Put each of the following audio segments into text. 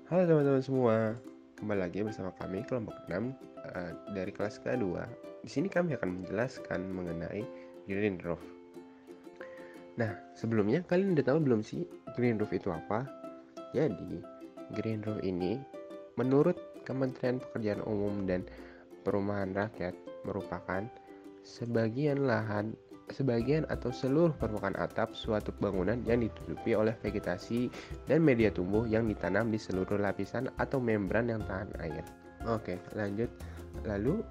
Halo teman-teman semua, kembali lagi bersama kami kelompok 6 dari kelas kedua. Di sini kami akan menjelaskan mengenai green roof. Nah, sebelumnya kalian udah tahu belum sih green roof itu apa? Jadi, green roof ini menurut Kementerian Pekerjaan Umum dan Perumahan Rakyat merupakan sebagian atau seluruh permukaan atap suatu bangunan yang ditutupi oleh vegetasi dan media tumbuh yang ditanam di seluruh lapisan atau membran yang tahan air. Oke, lanjut. Lalu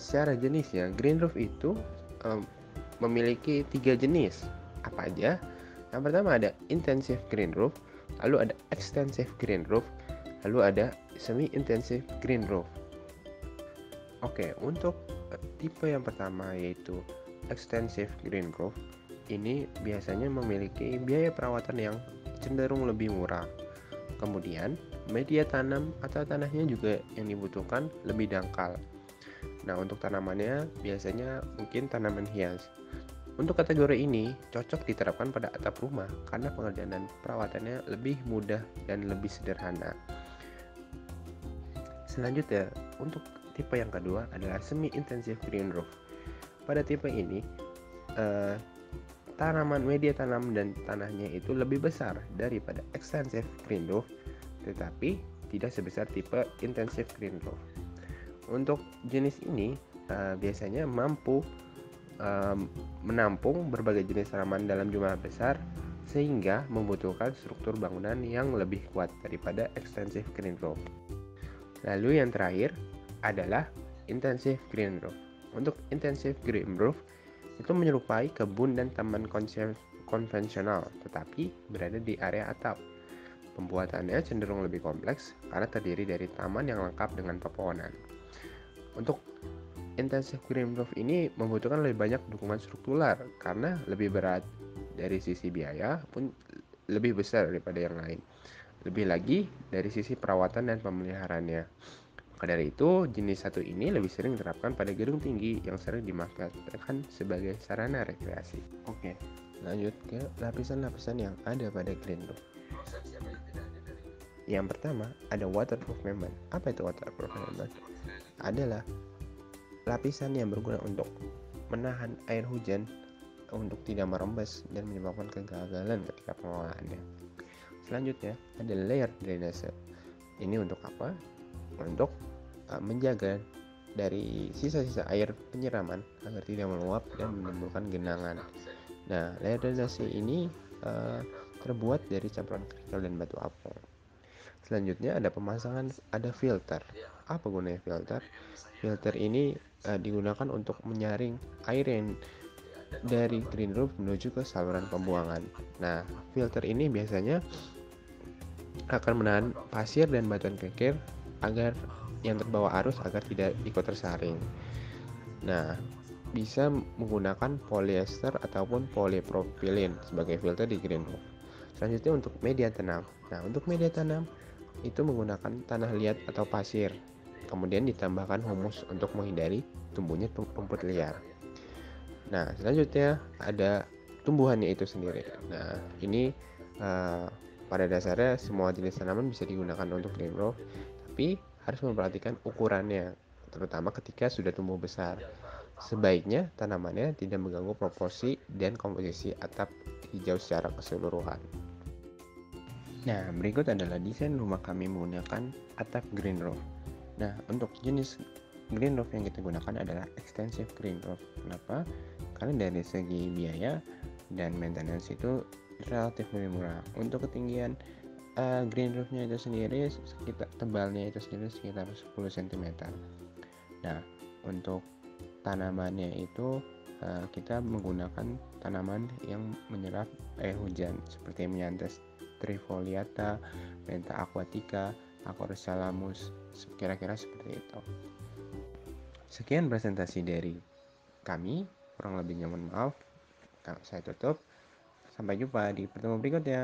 secara jenisnya green roof itu em, memiliki 3 jenis. Apa aja? Yang pertama ada intensive green roof, lalu ada extensive green roof, lalu ada semi intensive green roof. Oke, untuk tipe yang pertama yaitu extensive green roof, ini biasanya memiliki biaya perawatan yang cenderung lebih murah. Kemudian, media tanam atau tanahnya juga yang dibutuhkan lebih dangkal. Nah, untuk tanamannya biasanya mungkin tanaman hias. Untuk kategori ini cocok diterapkan pada atap rumah karena pengerjaan dan perawatannya lebih mudah dan lebih sederhana. Selanjutnya, untuk tipe yang kedua adalah semi intensive green roof. Pada tipe ini, tanaman media tanam dan tanahnya itu lebih besar daripada extensive green roof, tetapi tidak sebesar tipe intensive green roof. Untuk jenis ini biasanya mampu menampung berbagai jenis tanaman dalam jumlah besar sehingga membutuhkan struktur bangunan yang lebih kuat daripada extensive green roof. Lalu yang terakhir adalah intensive green roof. Untuk intensive green roof itu menyerupai kebun dan taman konvensional tetapi berada di area atap. Pembuatannya cenderung lebih kompleks karena terdiri dari taman yang lengkap dengan pepohonan. Untuk intensive green roof ini membutuhkan lebih banyak dukungan struktural karena lebih berat. Dari sisi biaya pun lebih besar daripada yang lain. Lebih lagi dari sisi perawatan dan pemeliharaannya. Maka dari itu, jenis satu ini lebih sering diterapkan pada gedung tinggi yang sering dimanfaatkan sebagai sarana rekreasi. Oke, lanjut ke lapisan-lapisan yang ada pada green roof. Yang pertama ada waterproof membrane. Apa itu waterproof membrane? Adalah lapisan yang berguna untuk menahan air hujan untuk tidak merembes dan menyebabkan kegagalan ketika pengolahannya. Selanjutnya ada layer drainase. Ini untuk apa? Untuk menjaga dari sisa-sisa air penyiraman agar tidak meluap dan menimbulkan genangan. Nah, layer drainase ini terbuat dari campuran kerikil dan batu apung. Selanjutnya ada filter. Apa gunanya filter? Filter ini digunakan untuk menyaring air yang dari green roof menuju ke saluran pembuangan. Nah, filter ini biasanya akan menahan pasir dan batuan kerikil agar yang terbawa arus agar tidak ikut tersaring. Nah, bisa menggunakan polyester ataupun polypropylene sebagai filter di green roof. Selanjutnya untuk media tanam. Nah, untuk media tanam itu menggunakan tanah liat atau pasir. Kemudian ditambahkan humus untuk menghindari tumbuhnya rumput liar. Nah, selanjutnya ada tumbuhannya itu sendiri. Nah, ini pada dasarnya semua jenis tanaman bisa digunakan untuk green roof, tapi harus memperhatikan ukurannya, terutama ketika sudah tumbuh besar. Sebaiknya tanamannya tidak mengganggu proporsi dan komposisi atap hijau secara keseluruhan. Nah, berikut adalah desain rumah kami menggunakan atap green roof. Nah, untuk jenis green roof yang kita gunakan adalah extensive green roof. Kenapa? Karena dari segi biaya dan maintenance itu relatif lebih murah. Untuk ketinggian green roofnya itu sendiri tebalnya itu sendiri sekitar 10 cm. Nah, untuk tanamannya itu kita menggunakan tanaman yang menyerap air hujan seperti Mianthus trifoliata, Mentha aquatica, Acorocalamus, kira-kira seperti itu. Sekian presentasi dari kami, kurang lebihnya mohon maaf. Saya tutup. Sampai jumpa di pertemuan berikutnya.